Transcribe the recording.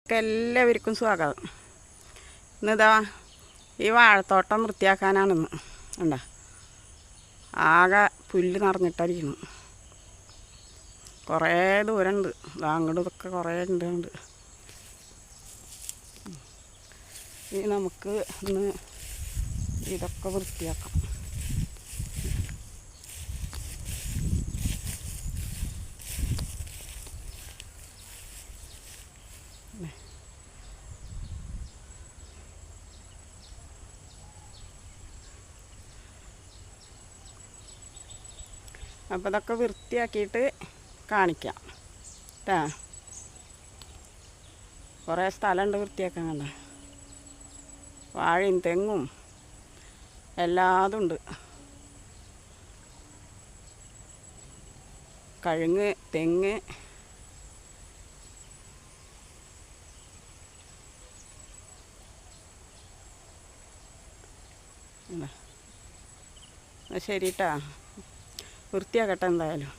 ചാനലിലേക്ക് എല്ലാവർക്കും സ്വാഗതം. ഇന്നിതാ ഈ വാഴത്തോട്ടം വൃത്തിയാക്കാനാണിന്ന്. ഉണ്ടോ, ആകെ പുല്ല് നിറഞ്ഞിട്ടായിരിക്കണം. കുറേ ദൂരമുണ്ട്, അങ്ങോട്ടും ഇതൊക്കെ കുറേ ഉണ്ട്. ഇനി നമുക്ക് ഇന്ന് ഇതൊക്കെ വൃത്തിയാക്കാം. അപ്പോൾ ഇതൊക്കെ വൃത്തിയാക്കിയിട്ട് കാണിക്കാം കേട്ടാ. കുറേ സ്ഥലമുണ്ട് വൃത്തിയാക്കാൻ. കണ്ട, വാഴയും തെങ്ങും എല്ലാതും ഉണ്ട്. കഴുങ്ങ്, തെങ്ങ്, ശരി കേട്ടാ. വൃത്തിയാക്കട്ടെ എന്തായാലും.